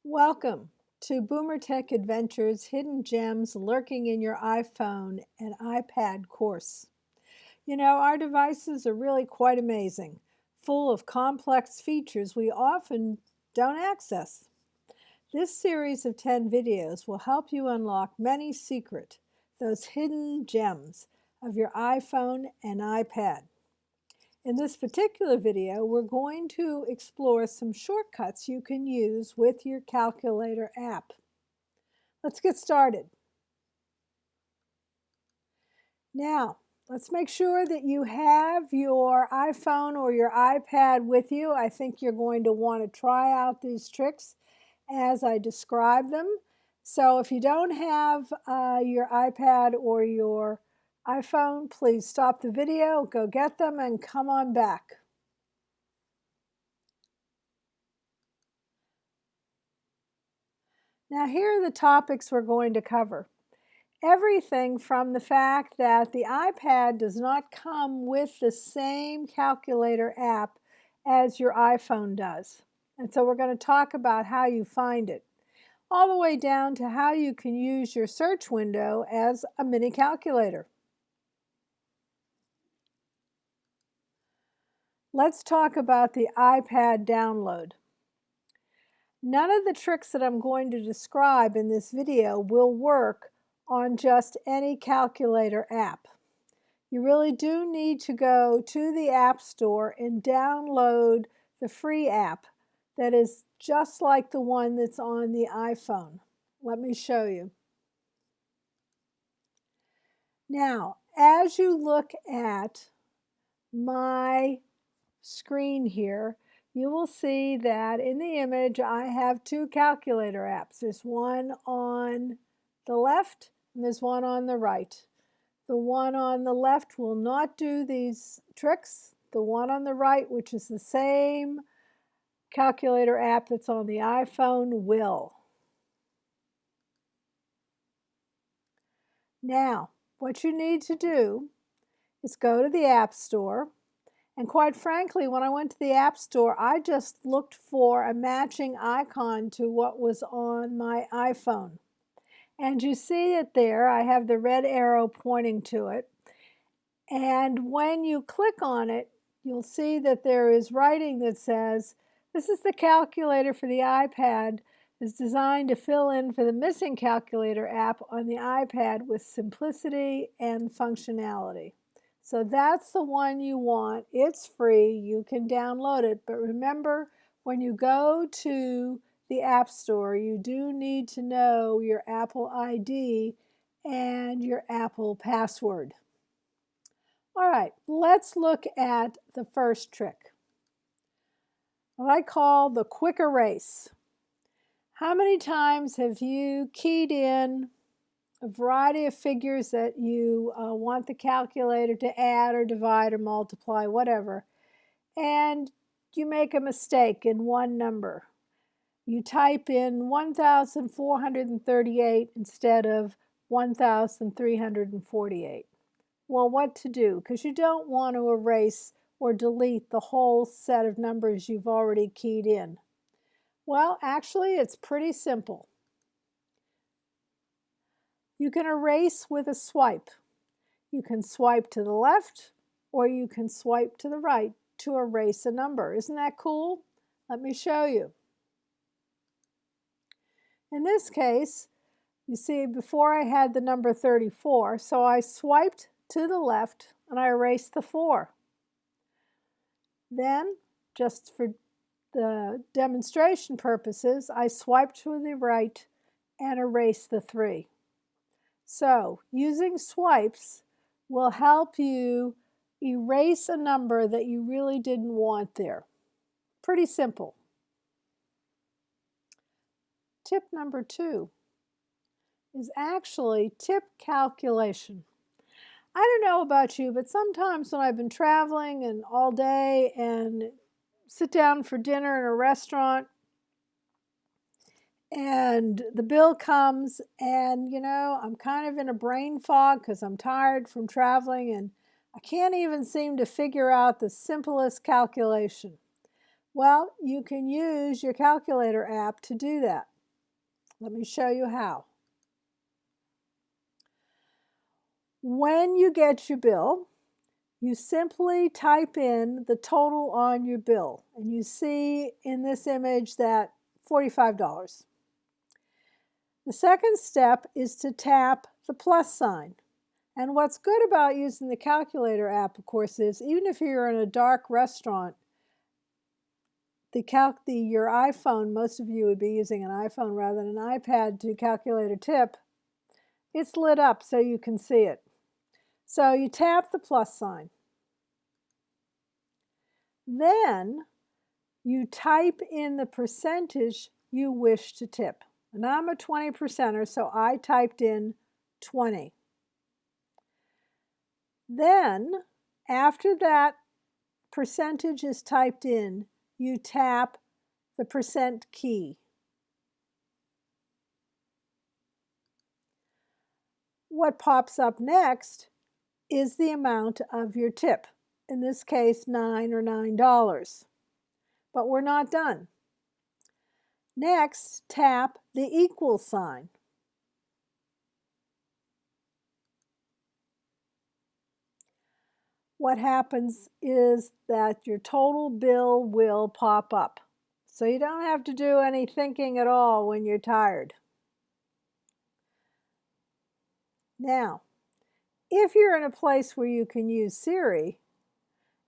Welcome to BoomerTech Adventures Hidden Gems Lurking in Your iPhone and iPad course. You know, our devices are really quite amazing, full of complex features we often don't access. This series of 10 videos will help you unlock many those hidden gems of your iPhone and iPad. In this particular video, we're going to explore some shortcuts you can use with your calculator app. Let's get started. Now, let's make sure that you have your iPhone or your iPad with you. I think you're going to want to try out these tricks as I describe them. So if you don't have your iPad or your iPhone, please stop the video, go get them, and come on back. Now, here are the topics we're going to cover. Everything from the fact that the iPad does not come with the same calculator app as your iPhone does. And so we're going to talk about how you find it, all the way down to how you can use your search window as a mini calculator. Let's talk about the iPad download. None of the tricks that I'm going to describe in this video will work on just any calculator app. You really do need to go to the App Store and download the free app that is just like the one that's on the iPhone. Let me show you. Now, as you look at my screen here, you will see that in the image I have two calculator apps. There's one on the left and there's one on the right. The one on the left will not do these tricks. The one on the right, which is the same calculator app that's on the iPhone, will. Now, what you need to do is go to the App Store. And quite frankly, when I went to the App Store, I just looked for a matching icon to what was on my iPhone. And you see it there. I have the red arrow pointing to it. And when you click on it, you'll see that there is writing that says, this is the calculator for the iPad. It's designed to fill in for the missing calculator app on the iPad with simplicity and functionality. So that's the one you want. It's free. You can download it. But remember, when you go to the App Store, you do need to know your Apple ID and your Apple password. All right, let's look at the first trick, what I call the quick erase. How many times have you keyed in a variety of figures that you want the calculator to add or divide or multiply, whatever, and you make a mistake in one number? You type in 1,438 instead of 1,348. Well, what to do? Because you don't want to erase or delete the whole set of numbers you've already keyed in. Well, actually, it's pretty simple. You can erase with a swipe. You can swipe to the left or you can swipe to the right to erase a number. Isn't that cool? Let me show you. In this case, you see before I had the number 34, so I swiped to the left and I erased the 4. Then, just for the demonstration purposes, I swiped to the right and erased the 3. So, using swipes will help you erase a number that you really didn't want there. Pretty simple. Tip number 2 is actually tip calculation. I don't know about you, but sometimes when I've been traveling and all day and sit down for dinner in a restaurant and the bill comes and, you know, I'm kind of in a brain fog because I'm tired from traveling and I can't even seem to figure out the simplest calculation. Well, you can use your calculator app to do that. Let me show you how. When you get your bill, you simply type in the total on your bill, and you see in this image that $45. The second step is to tap the plus sign. And what's good about using the calculator app, of course, is even if you're in a dark restaurant, your iPhone, most of you would be using an iPhone rather than an iPad to calculate a tip, it's lit up so you can see it. So you tap the plus sign. Then you type in the percentage you wish to tip. And I'm a 20%er, so I typed in 20. Then, after that percentage is typed in, you tap the percent key. What pops up next is the amount of your tip, in this case $9 or $9. But we're not done. Next, tap the equal sign. What happens is that your total bill will pop up. So you don't have to do any thinking at all when you're tired. Now, if you're in a place where you can use Siri,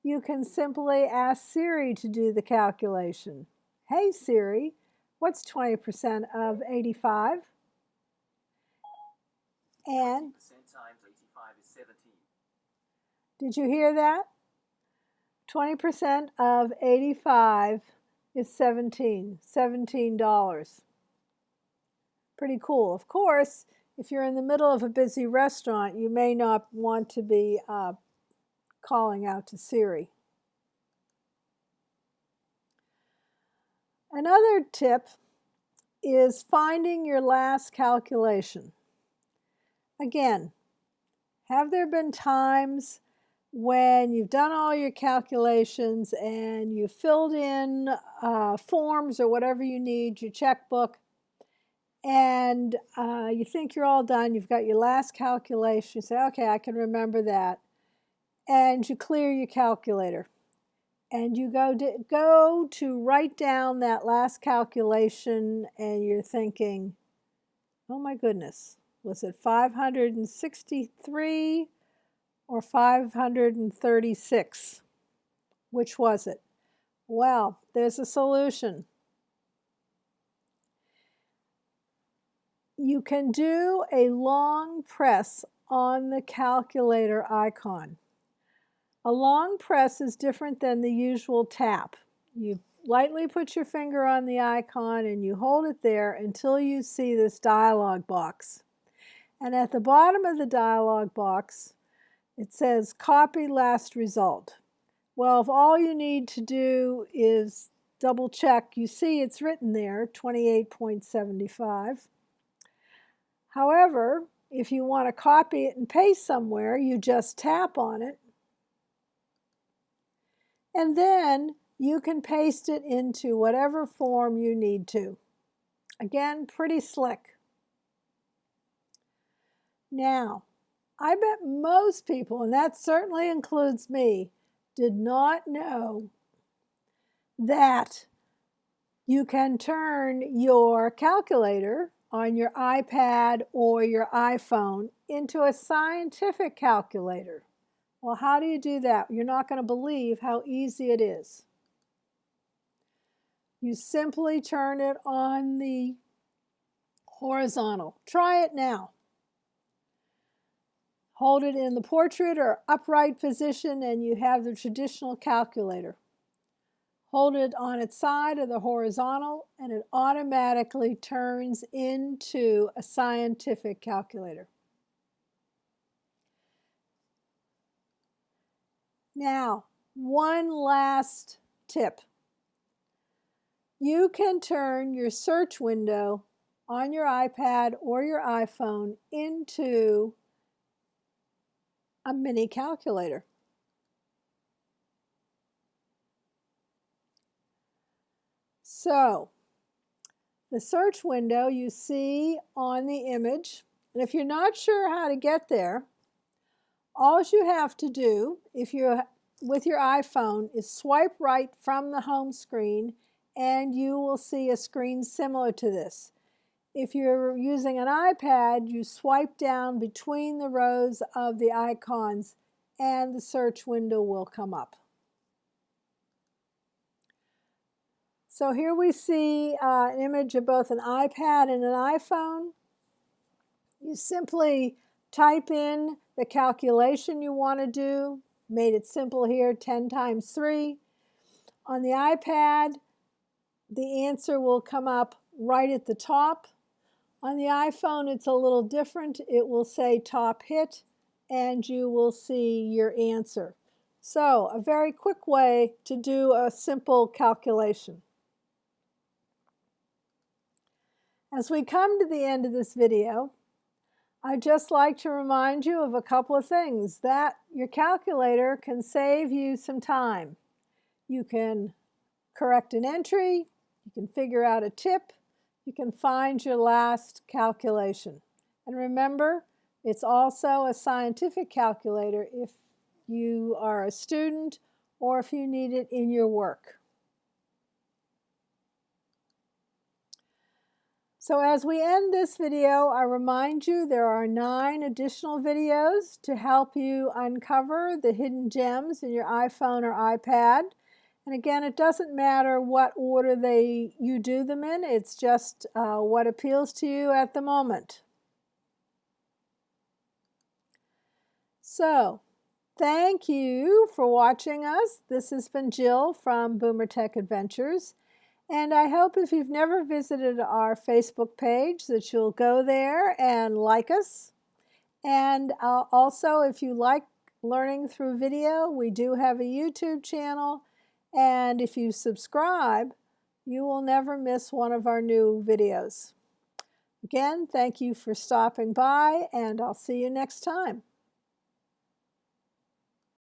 you can simply ask Siri to do the calculation. Hey Siri, what's 20% of 85? And 20% times 85 is 17. Did you hear that? 20% of 85 is $17. Pretty cool. Of course, if you're in the middle of a busy restaurant, you may not want to be calling out to Siri. Another tip is finding your last calculation. Again, have there been times when you've done all your calculations and you filled in forms or whatever you need, your checkbook, and you think you're all done, you've got your last calculation, you say, okay, I can remember that, and you clear your calculator, and you go to write down that last calculation, and you're thinking, oh my goodness, was it 563 or 536? Which was it? Well, there's a solution. You can do a long press on the calculator icon. A long press is different than the usual tap. You lightly put your finger on the icon and you hold it there until you see this dialog box. And at the bottom of the dialog box, it says copy last result. Well, if all you need to do is double check, you see it's written there, 28.75. However, if you want to copy it and paste somewhere, you just tap on it, and then you can paste it into whatever form you need to. Again, pretty slick. Now, I bet most people, and that certainly includes me, did not know that you can turn your calculator on your iPad or your iPhone into a scientific calculator. Well, how do you do that? You're not going to believe how easy it is. You simply turn it on the horizontal. Try it now. Hold it in the portrait or upright position and you have the traditional calculator. Hold it on its side or the horizontal and it automatically turns into a scientific calculator. Now, one last tip. You can turn your search window on your iPad or your iPhone into a mini calculator. So, The search window you see on the image, and if you're not sure how to get there, all you have to do, if you're with your iPhone, is swipe right from the home screen and you will see a screen similar to this. If you're using an iPad, you swipe down between the rows of the icons and the search window will come up. So here we see an image of both an iPad and an iPhone. You simply type in the calculation you want to do. Made it simple here, 10 times 3. On the iPad, the answer will come up right at the top. On the iPhone, it's a little different. It will say top hit, and you will see your answer. So, a very quick way to do a simple calculation. As we come to the end of this video, I'd just like to remind you of a couple of things. That your calculator can save you some time. You can correct an entry, you can figure out a tip, you can find your last calculation. And remember, it's also a scientific calculator if you are a student or if you need it in your work. So as we end this video, I remind you there are 9 additional videos to help you uncover the hidden gems in your iPhone or iPad. And again, it doesn't matter what order you do them in, it's just what appeals to you at the moment. So, thank you for watching us. This has been Jill from BoomerTech Adventures. And I hope if you've never visited our Facebook page that you'll go there and like us. And also, if you like learning through video, we do have a YouTube channel. And if you subscribe, you will never miss one of our new videos. Again, thank you for stopping by, and I'll see you next time.